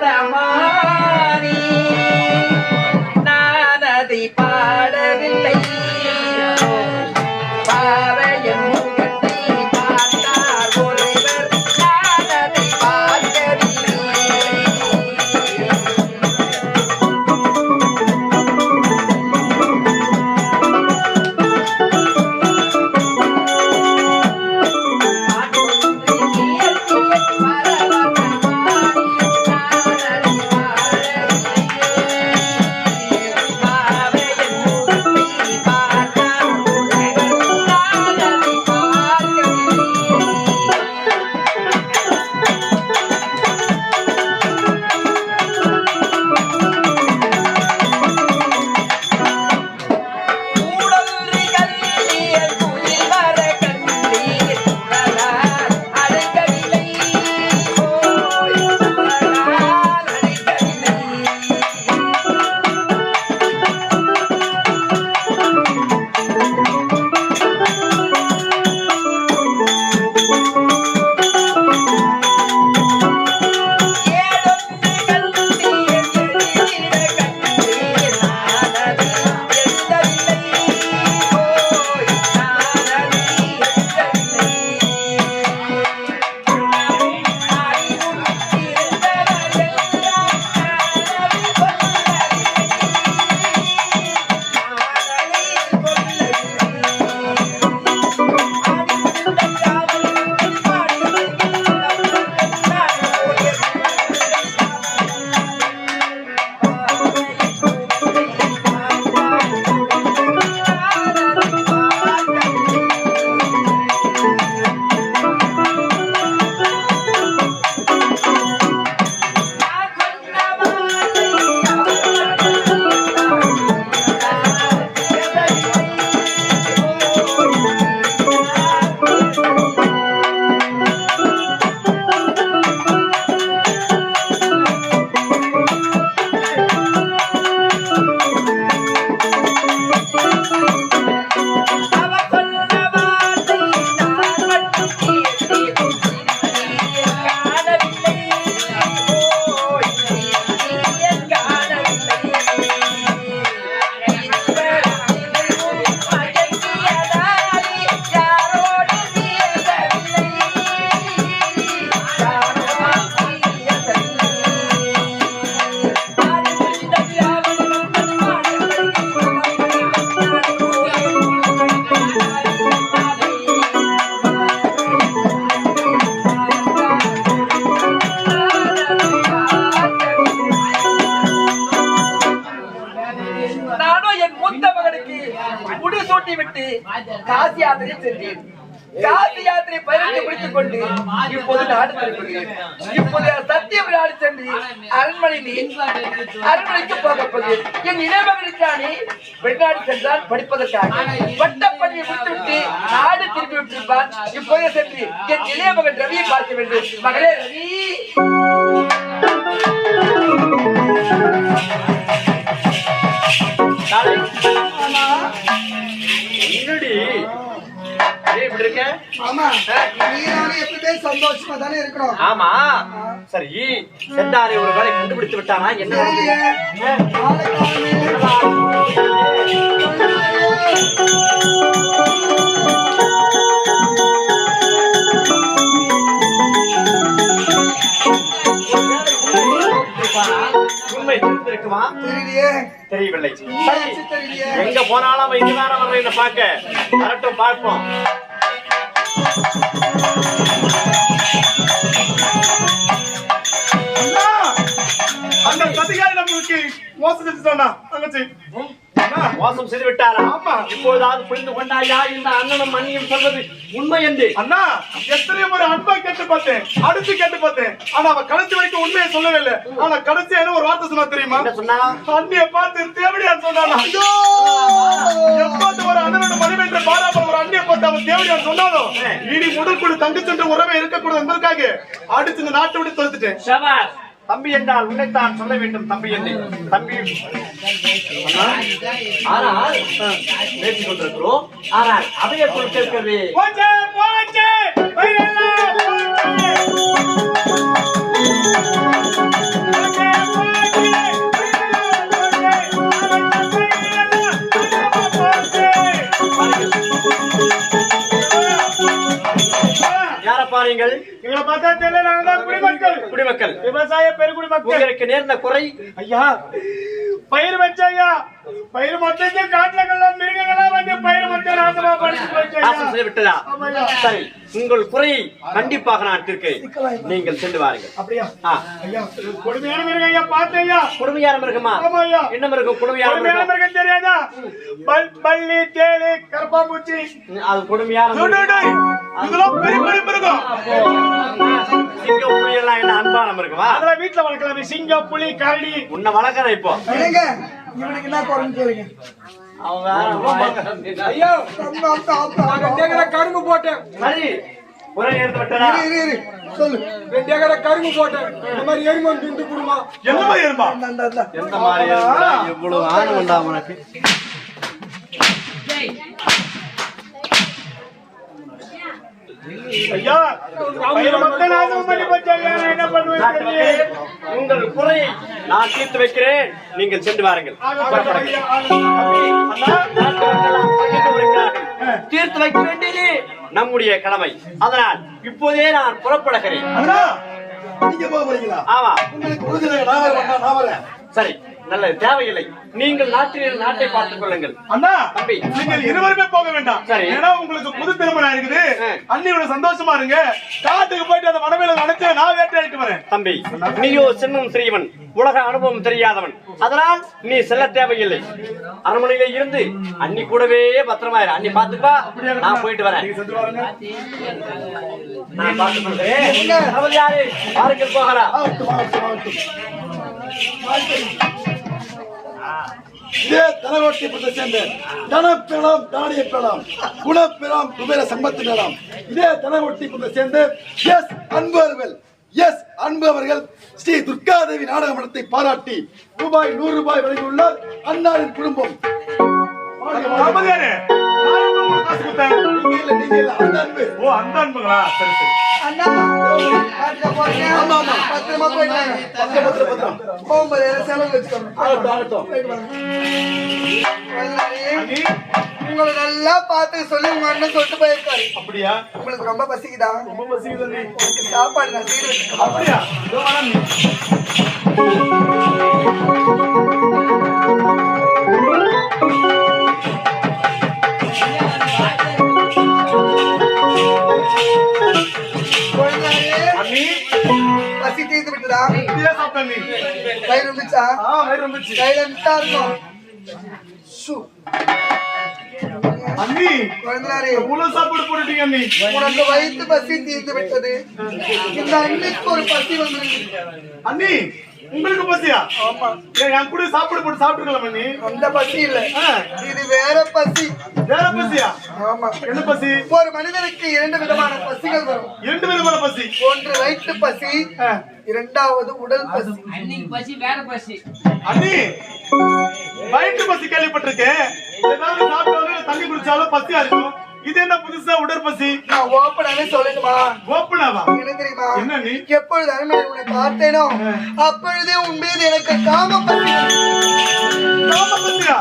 வர்த்தமானி நான் அதை பாடவில்லை பாவையன் முகத்தை பார்த்தார் ஒருவர் நான் அதை பார்க்கவில்லை காசி யாத்திரை சென்றேன். காசி யாத்திரை பயிற்சி முடித்துக் கொண்டு இப்போது நாடு திரும்புகிறேன். இப்போது சத்தியம் நாடு சென்று அரண்மனைக்கு போகப்போது என் இளைமகனுக்கானே வெளிநாடு சென்றால் படிப்பதற்காக பட்டப்பணியை முடித்துவிட்டு நாடு திரும்பி விட்டிருப்பான். இப்போதே சென்று என் இளையமகன் ரவியை பார்க்க வேண்டும். மகளே ரவி, சந்தோஷமா தானே இருக்கணும். ஆமா சரி, செந்தாரை ஒரு வேலை கண்டுபிடித்து விட்டானா என்ன? உண்மை தெரிந்திருக்குமா? தெரியவில்லை. எங்க போனாலும் இதுதான் வர்றேன் பார்க்க. வரட்டும், பார்ப்போம். அந்த கதிகாரி நம்மளுக்கு மோசம் செஞ்சுட்டானா? மோசம் செய்து விட்டாரா? இப்போதாவது புரிந்து கொண்டாயா இந்த அண்ணனும் மண்ணியும் சொல்வது உண்மை என்று? அண்ணா, எத்தனையோ ஒரு அன்பா கேட்டு பார்த்தேன், அடுத்து கேட்டு பார்த்தேன். ஆனா அவ கடைசி வரைக்கும் உண்மையை சொல்லவே இல்லை. ஆனா கடைசி என்ன ஒரு வார்த்தை சொன்னா தெரியுமா? சொன்னா? அண்ணிய பார்த்து தேவடியான்னு சொன்னானா? எப்போது ஒரு அண்ணனோட மனைவி பாராமல் ஒரு அண்ணியை பார்த்து அவன் தேவடியான்னு சொன்னாலும் இனி முதற்குழு தங்கு சென்ற உறவை இருக்கக்கூடாது என்பதற்காக அடிச்சு இந்த நாட்டை விட்டு தொலைத்துட்டேன். தம்பி என்றால் உன்னைத்தான் சொல்ல வேண்டும். தம்பி என்று தம்பி ஆனால் பேசிக் கொண்டிருக்கிறோம். ஆனால் அதையே கொடுத்திருக்கிறது. போச்சே நீங்கள்? எங்களை பார்த்தா தெரியல, நாங்க தான் குடிமக்கள். குடிமக்கள். விவசாய பெருங்குடி மக்கள். உங்களுக்கு நேர்ந்த குறை? ஐயா, பயிர் வச்ச ஐயா, பயிர் மொத்தத்தை காட்டுலகள்லாம் மிருகங்கள்லாம் வந்து பயிர் மொத்தம் நாசமா படிச்சு போச்சு ஐயா. நாசம் செய்து விட்டதா? சரி, உங்கள் குறையை கண்டிப்பாக நான் தீர்க்கிறேன். நீங்கள் சென்று வாருங்கள். அப்படியா? ஐயா, கொடுமையான மிருகம் ஐயா, பார்த்து ஐயா. கொடுமையான மிருகமா? ஆமா ஐயா. என்ன மிருகம்? கொடுமையான மிருகம் தெரியாதா? பள்ளி, தேளு, கரப்பாம்பூச்சி. அது கொடுமையான இதெல்லாம் பெரிய பெரிய மிருகம். சிங்கம், புலி எல்லாம் என்ன அன்பான மிருகமா? அதெல்லாம் வீட்டுல வளர்க்கலாமே. சிங்கம், புலி, கரடி. உன்னை வளர்க்கறேன் இப்போ. இவனுக்கு என்ன குறைன்னு கேளுங்க. கரும்பு போட்டேன். சரி, குறை ஏற்று விட்டதா? சொல்லு. 2 ஏக்கரை கரும்பு போட்டேன். இந்த மாதிரி எருமை திண்டு குடுமா. எந்த மாதிரி எருமா? எந்த மாதிரி எருமை? எவ்வளவு ஆணு உண்டா உனக்கு? ஐயா, பயிர் மொத்தம் நாசம் பண்ணி போச்சு ஐயா. நான் என்ன பண்ணுவேன்? உங்கள் குறையை நான் தீர்த்து வைக்கிறேன். நீங்கள் சென்று வாருங்கள். தீர்த்து வைக்க வேண்டியது நம்முடைய கடமை. அதனால் இப்போதே நான் புறப்படுகிறேன். ஆமா, சரி, நல்லது, தேவையில்லை. நீங்கள் நாட்டை பார்த்துக் கொள்ளுங்கள். அண்ணா, தம்பி, நீங்கள் இருவருமே போக வேண்டாம். சரி. ஏன்னா உங்களுக்கு புது திருமணம் இருக்குது. அண்ணியோட சந்தோஷமா இருங்க. காட்டுக்கு போயிட்டு அந்த மனவேல நினைச்சு நான் வேட்டையாடிட்டு வரேன். தம்பி, நீயோ சின்னம் சிறியவன், உலக அனுபவம் தெரியாதவன். அதனால் நீ செல்ல தேவையில்லை. அரண்மனையில இருந்து அண்ணி கூடவே பத்திரமாயிரு. அண்ணி பாத்துப்பா, நான் போயிட்டு வரேன். நான் பார்த்துக் கொள்கிறேன். யாரு வாருங்கள் போகிறா. இதே தலகோட்டை சேர்ந்த தனப்பெறலாம், தானிய பெறலாம், குணப்பெறலாம், குபேர சம்பத்து பெறலாம். இதே தலகோட்டை சேர்ந்த அன்பு அவர்கள் ஸ்ரீ துர்காதேவி நாடக மன்றத்தை பாராட்டி ரூபாய் 100 வழங்கியுள்ளார். அன்னாரின் குடும்பம். அந்த அன்புங்களா? சரி சரி. அண்ணா, பத்திரமா போயிட்டாங்க. போகும்போது செலவு வச்சுக்கோங்க. உங்களை நல்லா பார்த்து சொல்லி உங்க அண்ணன் சொல்லிட்டு போயிருக்காரு. அப்படியா? உங்களுக்கு ரொம்ப பசிக்குதா? ரொம்ப பசிக்குது. உங்களுக்கு சாப்பாடு நான் சீடு வச்சுக்கோங்க. அப்படியா? பசி தீர்ந்து விட்டுதா? சாப்பிட்டா வயிறு இருந்துச்சா? வயிறு வந்துச்சு. கையில இருந்துட்டா இருக்கும். அண்ணி, குழந்தையாரே, இவ்வளவு சாப்பாடு போட்டுட்டீங்க அண்ணி. உனக்கு வயிற்று பசி தீர்ந்து விட்டது. இந்த அன்னைக்கு ஒரு பசி வந்துருக்கு. அண்ணி, உங்களுக்கு பசியா? ஆமா. என் கூட சாப்பாடு போட்டு சாப்பிட்டுக்கலாம் அண்ணி. அந்த பசி இல்ல, இது வேற பசி. வேற பசியா? ஆமா. என்ன பசி? ஒரு மனிதனுக்கு 2 விதமான பசிகள் வரும். 2 விதமான பசி. ஒன்று வயிற்று பசி, இரண்டாவது உடல் பசி. அன்னைக்கு பசி வேற பசி. அண்ணி, வயிற்று பசி கேள்விப்பட்டிருக்கேன். ஏதாவது சாப்பிட்டாலும் தண்ணி குடிச்சாலும் பசியா இருக்கும். இது என்ன புதுசா உடற்பசி? நான் ஓப்பனாவே சொல்லணுமா? ஓப்பனாவா? என்ன தெரியுமா? என்ன நீ? எப்பொழுது அரண்மனை உன்னை பார்த்தேனோ அப்பொழுதே உன் மீது எனக்கு காம பசி. காம பசியா?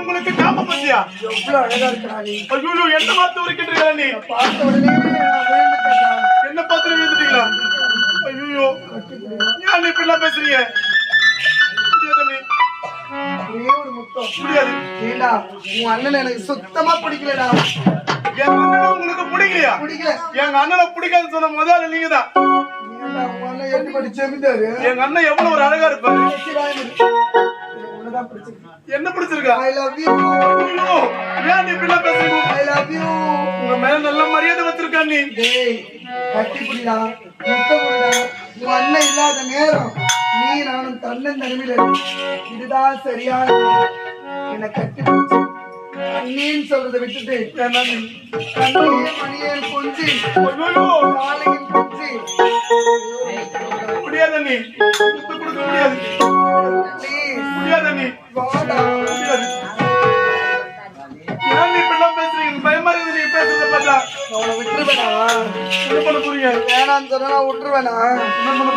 உங்களுக்கு காம பசியா? எவ்வளவு அழகா இருக்கிறா நீ. ஐயோ, என்ன பார்த்து இருக்கின்றீங்களா நீ? பார்த்த உடனே நான் விழுந்துட்டேன்டா. என்ன பார்த்து விழுந்துட்டீங்களா? ஐயோ, ஏன் நீ இப்படிலாம் பேசுறீங்க? ஒரே ஒரு முத்தம். முடியாது. ஏண்டா, உன் அண்ணன் எனக்கு சுத்தமா பிடிக்கலடா. என் அண்ணனை உங்களுக்கு பிடிக்கலையா? பிடிக்கல. எங்க அண்ணனை பிடிக்காதுன்னு சொன்ன முதல்ல நீங்க தான். ஏண்டா, உன் அண்ணன் எப்படி படி செமிந்தாரு? எங்க அண்ணன் எவ்வளவு ஒரு அழகா இருப்பாரு. உன்னதான் பிடிச்சிருக்கு. என்ன பிடிச்சிருக்கா? I love you. ஐயோ, ஏன் நீ இப்படிலாம் பேசுறீங்க? I love you. உங்க மேல நல்ல மரியாதை வச்சிருக்கா நீ. டேய், கட்டி புடிடா, முத்தம் புடிடா. உன் அண்ணன் இல்லாத நேரம் நீ நானும் தன்னன் தனிமையில இதுதான் சரியான நேரம். என்னை கட்டி பிடிச்சு அண்ணின்னு சொல்றதை விட்டுட்டு கண்ணியே மணியே கொஞ்சி நாளையும் கொஞ்சி முடியாத நீ. முத்து கொடுக்க முடியாது. முடியாத நீ. வாடா. முடியாது. ஏன் நீ இப்படிலாம் பேசுறீங்க? பயமா இருக்குது நீங்க பேசுறத பார்த்தா. அவனை விட்டுருவேனா? என்ன பண்ண போறீங்க? வேணான்னு சொன்னா நான் விட்டுருவேனா?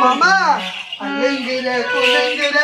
மாமா, அழுங்குற குழங்குற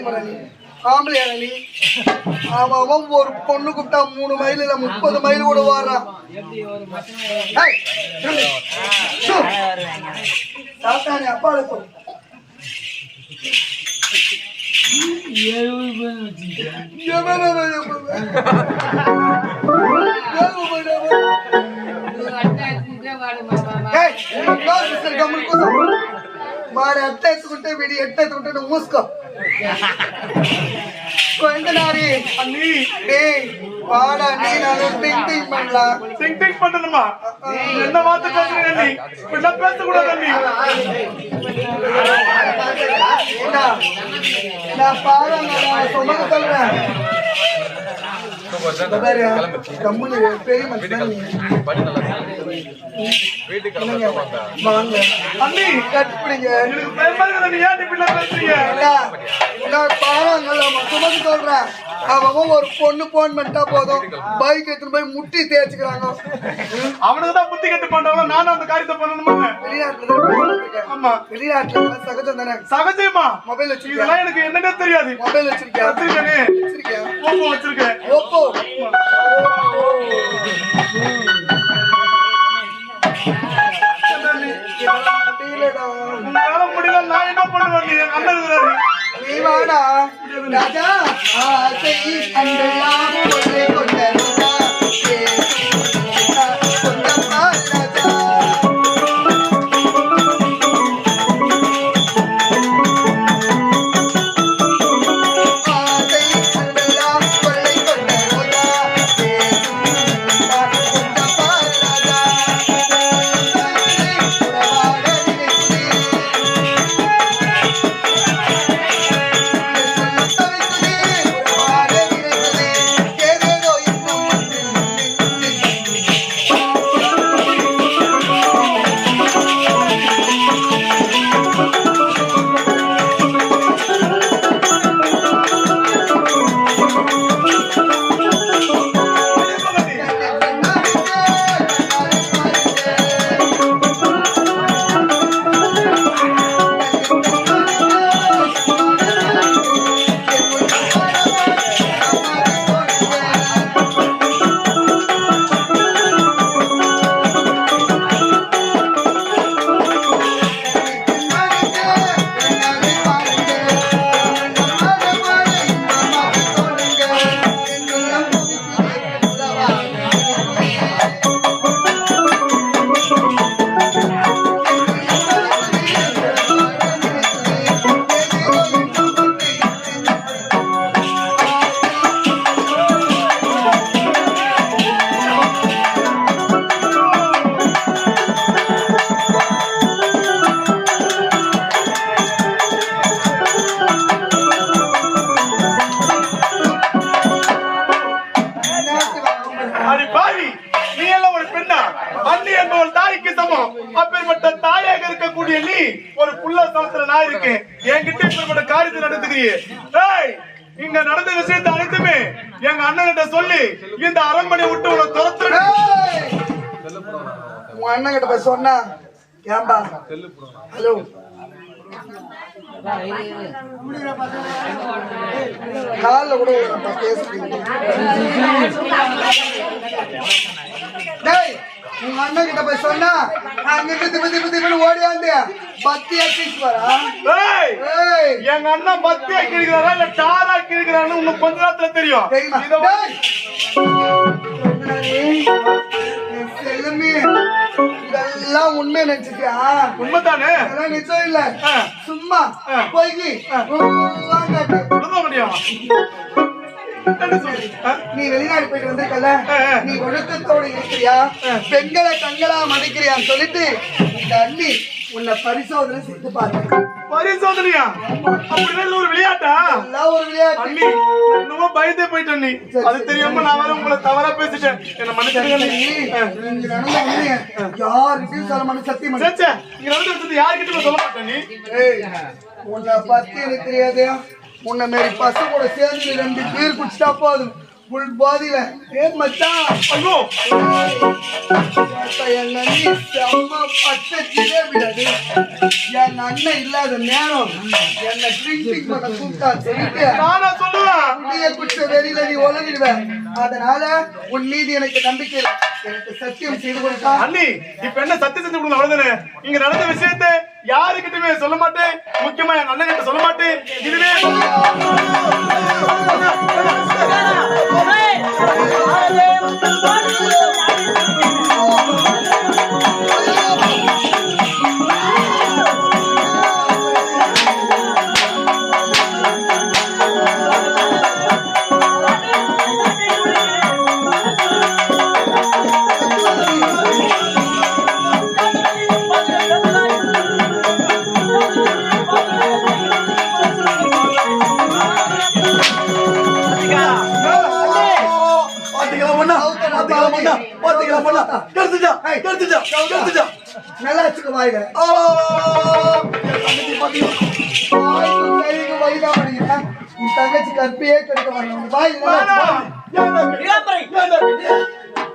முறை நீ ஆம்பளையா நீ அவன் ஒரு பொண்ணு கூப்பிட்டா 3 மைல் இல்ல 30 மைல் கூட வாடுறான் சாத்தானே அப்பாவை போ వాడు ఎట్ట ఎత్తుకుంటే వీడి ఎట్ట ఎత్తుకుంటే నువ్వు మూసుకో కొందనారి వాడా నేను థింక్ பண்ணலா திங்க் பண்ணணுமா என்ன வார்த்தை பேசுறீங்க நீ இப்படி பேச கூடாது நீ நான் பாருங்க நான் சொன்னது சொல்றேன் கம்முனு பெரிய மனுஷன் அண்ணி கட்டுப்பிடிங்க நீ ஏன் இப்படி பேசுறீங்க நான் பாருங்க சுமக்கு சொல்றேன் அவன் ஒரு பொண்ணு போன் பண்ணிட்டா போதும் பைக் எடுத்துட்டு போய் முட்டி தேய்ச்சிக்கிறாங்க அவனுக்கு தான் புத்தி கட்டு பண்றவங்க நானும் அந்த காரியத்தை பண்ணணுமா வெளிநாட்டுல ஆமா வெளிநாட்டுல சகஜம் தானே சகஜமா மொபைல் வச்சிருக்கேன் இதெல்லாம் எனக்கு என்னன்னே தெரியாது மொபைல் வச்சிருக்கேன் வச்சிருக்கேனே வச்சிருக்கேன் ஓப்போ வச்சிருக்கேன் ஓப்போ உங்களால முடியல நான் என்ன பண்ணுவேன் நீ அண்ணன் இருக்கிறாரு நீ வாடா ராஜா ஆசை அண்டெல்லாம் கொள்ளை கொண்ட ராஜா கொண்டப்பா ராஜா ஆசை அண்டெல்லாம் கொள்ளை கொண்ட ராஜா கொண்டப்பா ராஜா அடி பாவி நீ எல்லாம் ஒரு பெண்ணா அண்ணி என்பவள் தாய்க்கு சமம் அப்பேற்பட்ட தாயாக இருக்கக்கூடிய நீ ஒரு புள்ள சமத்துல நான் இருக்கேன் என்கிட்ட இப்பேற்பட்ட காரியத்தை நடந்துக்கிறியே ஏய் இங்க நடந்த விஷயத்தை அனைத்துமே எங்க அண்ணன்கிட்ட சொல்லி இந்த அரண்மனை விட்டு உன்னை துரத்துறேன் உன் அண்ணன் கிட்ட போய் சொன்னா ஏன்பா ஹலோ காலில் கூட பேசுறீங்க டேய் உங்க அண்ணன் கிட்ட போய் சொன்னா அங்கிட்டு திப்பு ஓடியாந்து பத்தி அடிச்சு வரா ஏய் ஏய் எங்க அண்ணன் பத்தி ஆக்கிருக்கிறாரா இல்ல டார் ஆக்கிருக்கிறான்னு இன்னும் கொஞ்ச நேரத்துல தெரியும் தெரியுமா இத டேய் செல்லுமே இதெல்லாம் உண்மை நினைச்சிட்டியா உண்மைதானே இதெல்லாம் நிச்சயம் இல்ல சும்மா போய் சொல்ல முடியும் நீ வெளிநாடு போயிட்டு வந்திருக்கல நீ ஒழுக்கத்தோட இருக்கிறியா பெண்களை கண்களா மதிக்கிறியான்னு சொல்லிட்டு இந்த அண்ணி உன்னை பரிசோதனை செய்து பாருங்க பரிசோதனையா அப்படின்னு ஒரு விளையாட்டா எல்லாம் ஒரு விளையாட்டு அண்ணி என்னமோ பயந்தே போயிட்டேன் நீ அது தெரியாம நான் வேற உங்களை தவறா பேசிட்டேன் என்ன மன்னிச்சிருங்க இங்க நடந்த உண்மைய யாருக்கும் சொல்ல மாட்டேன் சத்தியம் பண்ணு. சேச்சே இங்க நடந்த விஷயத்தை யாருக்கிட்ட சொல்ல மாட்டேன் நீ ஏய் உன்னை பத்தி எனக்கு தெரியாது உன்னை மாரி பசு கூட சேர்ந்து 2 பீர் குடிச்சிட்டா போதும் புல் போதில மச்சான் ஐயோ என் அண்ணி செம்ம பட்ட ஜிலேபிடாது. என் அண்ணன் இல்லாத நேரம் என்ன ட்ரிங்க் பண்ண கூப்பிட்டா சொல்லிட்டு நானா சொல்லுவேன் நீ குச்ச வெளியில நீ உழவிடுவேன். அதனால உன் மீது எனக்கு நம்பிக்கை இல்லை. எனக்கு சத்தியம் செய்து கொடுத்தா அண்ணி இப்ப என்ன சத்தியம் செஞ்சு கொடுங்க அவ்வளவுதானே. இங்க நடந்த விஷயத்தை யாருக்கிட்டயுமே சொல்ல மாட்டேன். முக்கியமா என் அண்ணன் கிட்ட சொல்ல மாட்டேன். இதுவே நல்லா வச்சுக்க வாயில வயிறா பண்ணிக்கிறேன். உன் தங்கச்சி கற்பியே கெடுக்க வாங்க வாயில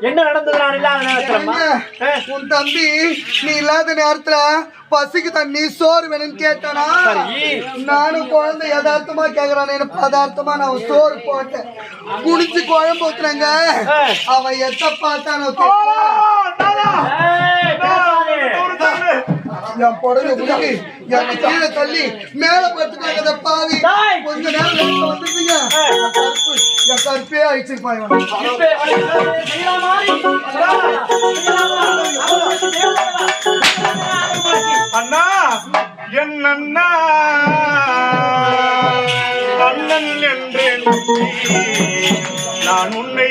என்ன நடந்தது நான் இல்லாத நேரத்துல உன் தம்பி நீ இல்லாத நேரத்துல பசிக்கு தண்ணி சோறு வேணும்னு கேட்டானா நானும் குழந்தை யதார்த்தமா கேக்குறானு பதார்த்தமா நான் சோறு போட்டேன். குடிச்சு குழம்பு ஊத்துறாங்க. அவன் எத்த பார்த்தா என் புடவை குடிக்கு என் கீழே தள்ளி மேல படுத்துக்காங்க பாவி. கொஞ்ச நேரம் வந்துருந்தீங்க என் கருப்பே ஆயிடுச்சு அண்ணா என் அண்ணா அண்ணன் என்றேன் நான் உன்னை